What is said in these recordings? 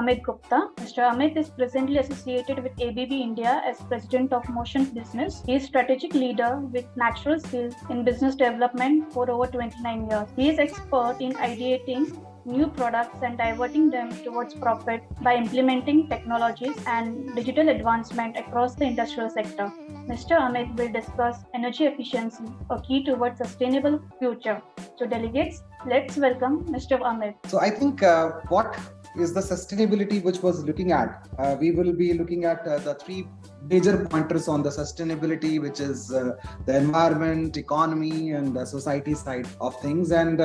Amit Gupta. Mr. Amit is presently associated with ABB India as President of Motion Business. He is strategic leader with natural skills in business development for over 29 years. He is expert in ideating new products and diverting them towards profit by implementing technologies and digital advancement across the industrial sector. Mr. Amit will discuss energy efficiency, a key towards sustainable future. So delegates, let's welcome Mr. Amit. So I think what is the sustainability which was looking at? We will be looking at the three major pointers on the sustainability, which is the environment, economy, and the society side of things. And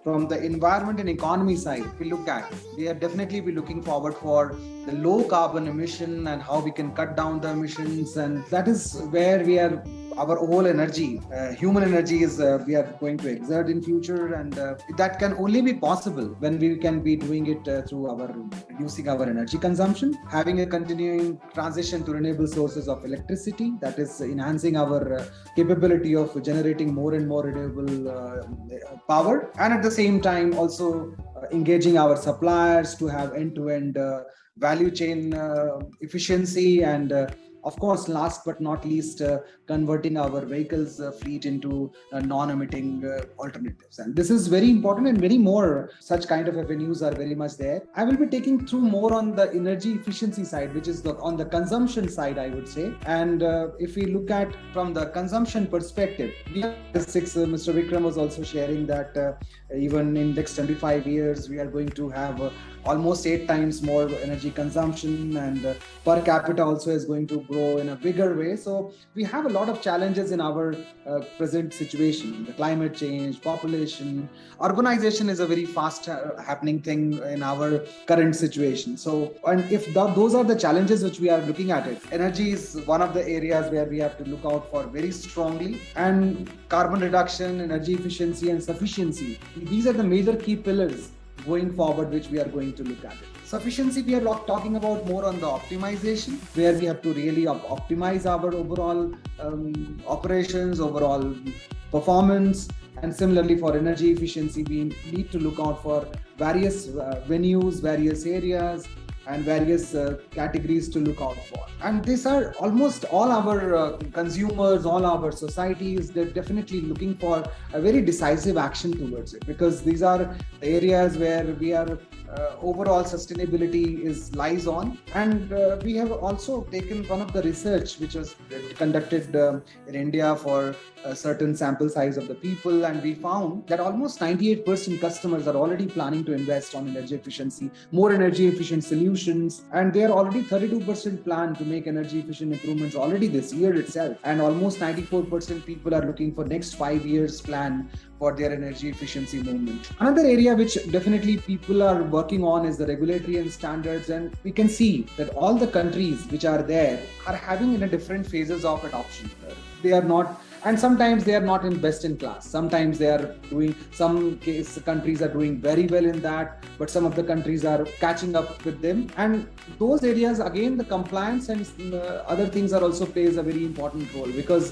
from the environment and economy side, if we look at, we are definitely be looking forward for the low carbon emission and how we can cut down the emissions. And that is where we are, our whole energy, human energy is we are going to exert in future, and that can only be possible when we can be doing it through our reducing our energy consumption, having a continuing transition to renewable sources of electricity, that is enhancing our capability of generating more and more renewable power, and at the same time also engaging our suppliers to have end-to-end value chain efficiency, and of course, last but not least, converting our vehicles fleet into non-emitting alternatives. And this is very important, and many more such kind of avenues are very much there. I will be taking through more on the energy efficiency side, which is on the consumption side, I would say. And if we look at from the consumption perspective, Mr. Vikram was also sharing that even in next 25 years, we are going to have almost 8 times more energy consumption, and per capita also is going to grow in a bigger way. So we have a lot of challenges in our present situation. The climate change, population, urbanization is a very fast happening thing in our current situation. So, and if those are the challenges which we are looking at it, energy is one of the areas where we have to look out for very strongly, and carbon reduction, energy efficiency, and sufficiency. These are the major key pillars going forward, which we are going to look at it. Sufficiency, we are talking about more on the optimization, where we have to really optimize our overall operations, overall performance. And similarly for energy efficiency, we need to look out for various venues, various areas, and various categories to look out for. And these are almost all our consumers, all our societies, they're definitely looking for a very decisive action towards it, because these are the areas where we are overall sustainability lies on. And we have also taken one of the research which was conducted in India for a certain sample size of the people, and we found that almost 98% customers are already planning to invest on energy efficiency, more energy efficient solutions, and they are already 32% plan to make energy efficient improvements already this year itself, and almost 94% people are looking for next 5 years plan for their energy efficiency movement. Another area which definitely people are working on is the regulatory and standards, and we can see that all the countries which are there are having in a different phases of adoption. They are not, and sometimes they are not in best in class. Sometimes they are doing, countries are doing very well in that, but some of the countries are catching up with them. And those areas, again, the compliance and other things are also plays a very important role, because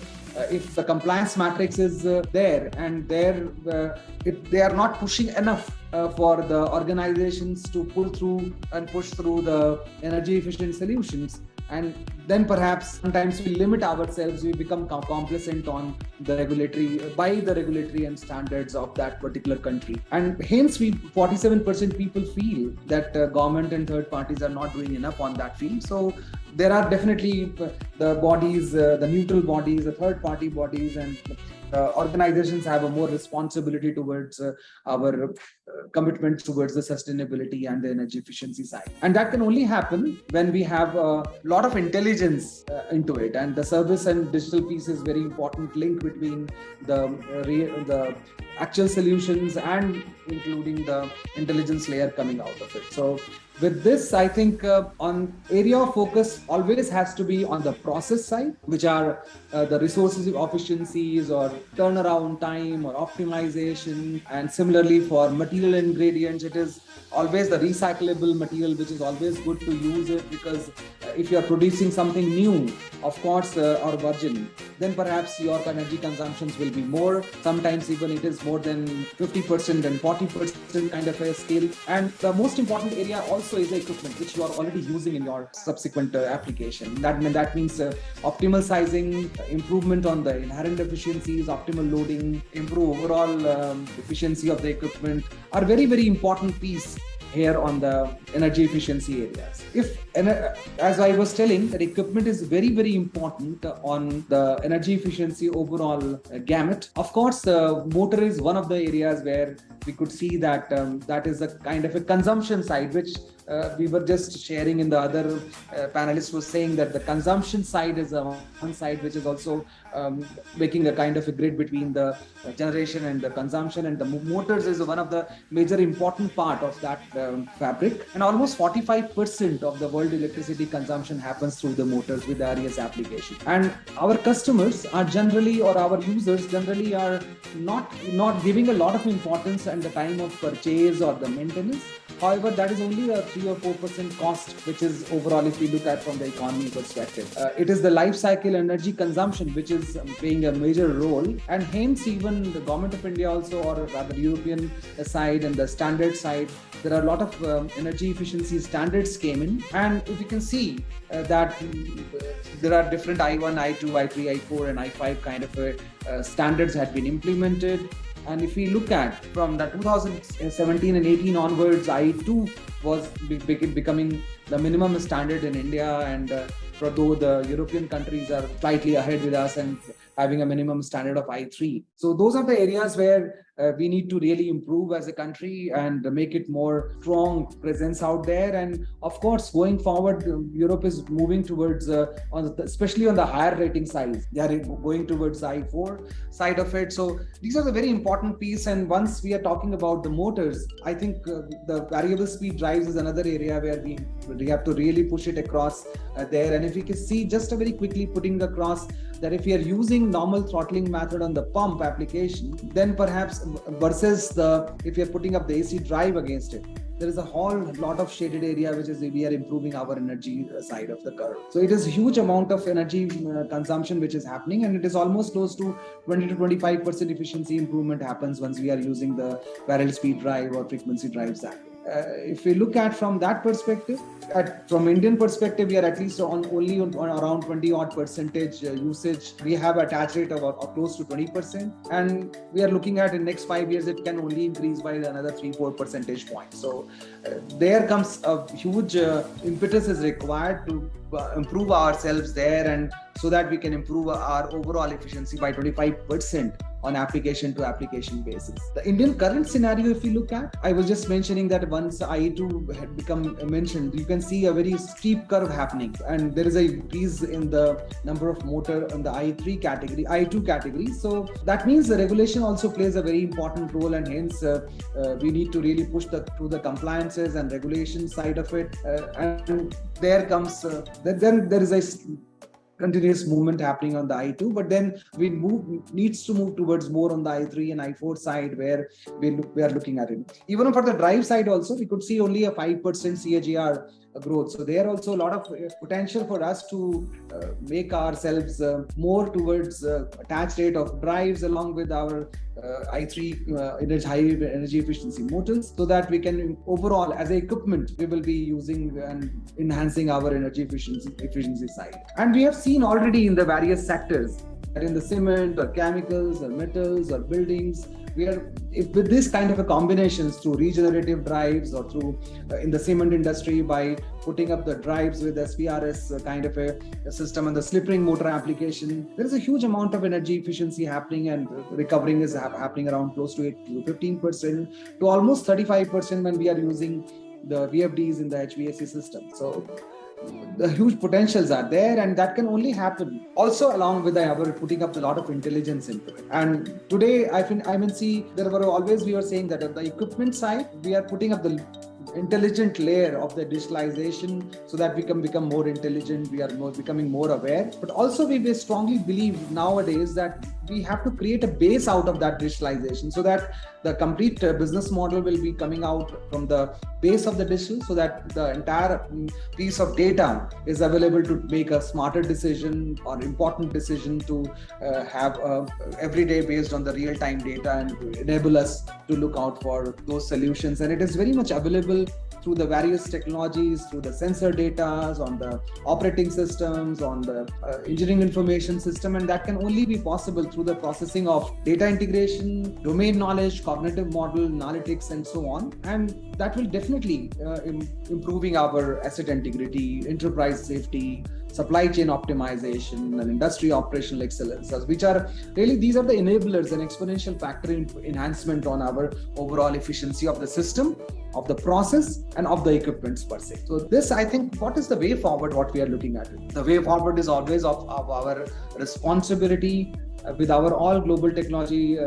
if the compliance matrix is there, and they are not pushing enough for the organizations to pull through and push through the energy efficient solutions, and then perhaps sometimes we limit ourselves, we become complacent on the regulatory and standards of that particular country. And hence 47% people feel that government and third parties are not doing enough on that field. So there are definitely the bodies, the neutral bodies, the third party bodies, and organizations have a more responsibility towards our commitment towards the sustainability and the energy efficiency side. And that can only happen when we have a lot of intelligence into it. And the service and digital piece is very important link between the actual solutions and including the intelligence layer coming out of it. So with this, I think on area of focus always has to be on the process side, which are the resources efficiencies or turnaround time or optimization. And similarly for material ingredients, it is always the recyclable material, which is always good to use it, because if you are producing something new, of course, or virgin, then perhaps your energy consumptions will be more. Sometimes even it is more than 50% and 40% kind of a scale. And the most important area also is the equipment, which you are already using in your subsequent application. That means optimal sizing, improvement on the inherent efficiencies, optimal loading, improve overall efficiency of the equipment are very, very important piece here on the energy efficiency areas. As I was telling, that equipment is very, very important on the energy efficiency overall gamut. Of course, motor is one of the areas where we could see that that is a kind of a consumption side, which we were just sharing in the other panelist was saying that the consumption side is one side which is also making a kind of a grid between the generation and the consumption, and the motors is one of the major important part of that fabric. And almost 45% of the world electricity consumption happens through the motors with various applications. And our customers are generally, or our users generally, are not giving a lot of importance at the time of purchase or the maintenance. However, that is only a 3 or 4% cost, which is overall, if we look at from the economy perspective. It is the life cycle energy consumption which is playing a major role, and hence even the government of India also, or rather European side and the standard side, there are a lot of energy efficiency standards came in. And if you can see that there are different I1, I2, I3, I4 and I5 kind of standards had been implemented. And if we look at from the 2017 and 18 onwards, I2 was becoming the minimum standard in India, and although the European countries are slightly ahead with us and having a minimum standard of I3. So those are the areas where we need to really improve as a country and make it more strong presence out there. And of course, going forward, Europe is moving towards, especially on the higher rating side, they are going towards I4 side of it. So these are the very important piece. And once we are talking about the motors, I think the variable speed drives is another area where we have to really push it across there. And if we can see, just a very quickly putting across that if we are using normal throttling method on the pump application, then perhaps versus if you're putting up the AC drive against it, there is a whole lot of shaded area, which is we are improving our energy side of the curve. So it is a huge amount of energy consumption which is happening, and it is almost close to 20 to 25% efficiency improvement happens once we are using the variable speed drive or frequency drives that way. If we look at from that perspective, from Indian perspective, we are at least only on around 20 odd percentage usage. We have attach rate of close to 20%, and we are looking at in next 5 years it can only increase by another 3-4 percentage points. So there comes a huge impetus is required to improve ourselves there, and so that we can improve our overall efficiency by 25% on application to application basis. The Indian current scenario, if you look at, I was just mentioning that once I2 had become mentioned, you can see a very steep curve happening, and there is a increase in the number of motor in the I2 category. So that means the regulation also plays a very important role, and hence we need to really push through the compliances and regulation side of it. And there comes, there is a continuous movement happening on the I2, but then we needs to move towards more on the I3 and I4 side, where we are looking at it. Even for the drive side also, we could see only a 5% CAGR growth. So there also a lot of potential for us to make ourselves more towards attach rate of drives along with our I3 high energy efficiency motors, so that we can overall as a equipment we will be using and enhancing our energy efficiency side. And we have seen already in the various sectors that in the cement or chemicals or metals or buildings, we are with this kind of a combinations through regenerative drives, or through in the cement industry by putting up the drives with SPRS kind of a system and the slip ring motor application. There is a huge amount of energy efficiency happening, and recovering is happening around close to 8 to 15% to almost 35% when we are using the VFDs in the HVAC system. So the huge potentials are there, and that can only happen also along with our putting up a lot of intelligence into it. And today I see there were always, we were saying that on the equipment side we are putting up the intelligent layer of the digitalization so that we can become more intelligent, we are becoming more aware. But also we strongly believe nowadays that we have to create a base out of that digitalization, so that the complete business model will be coming out from the base of the digital, so that the entire piece of data is available to make a smarter decision or important decision to have every day based on the real-time data, and enable us to look out for those solutions. And it is very much available through the various technologies, through the sensor data, on the operating systems, on the engineering information system, and that can only be possible through the processing of data integration, domain knowledge, cognitive model, analytics, and so on. And that will definitely improving our asset integrity, enterprise safety, supply chain optimization, and industry operational excellence, which are really, these are the enablers and exponential factor in enhancement on our overall efficiency of the system, of the process, and of the equipments per se. So this, I think, what is the way forward, what we are looking at? The way forward is always of our responsibility with our all global technology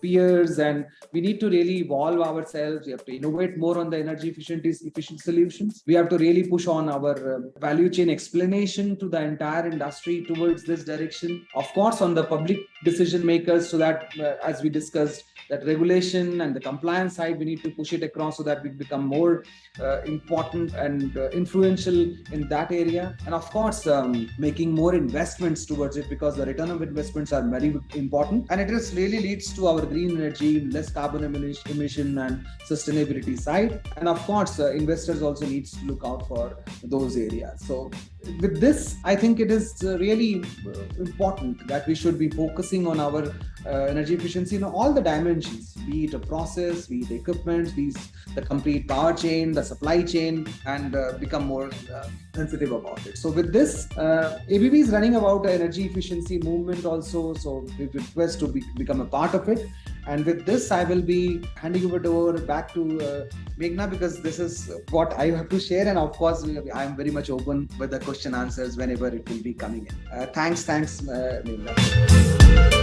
peers, and we need to really evolve ourselves. We have to innovate more on the energy efficient solutions. We have to really push on our value chain explanation to the entire industry towards this direction. Of course, on the public decision makers, so that as we discussed, that regulation and the compliance side, we need to push it across so that we become more important and influential in that area. And of course, making more investments towards it, because the return of investments are very important, and it really leads to our green energy, less carbon emission and sustainability side. And of course, investors also needs to look out for those areas. So with this, I think it is really important that we should be focusing on our energy efficiency in all the dimensions, be it a process, be it equipment, be it the complete power chain, the supply chain, and become more sensitive about it. So with this, ABB is running about an energy efficiency movement also, so we request to become a part of it. And with this, I will be handing over back to Meghna, because this is what I have to share. And of course, I am very much open with the question answers whenever it will be coming in. Thanks, Meghna.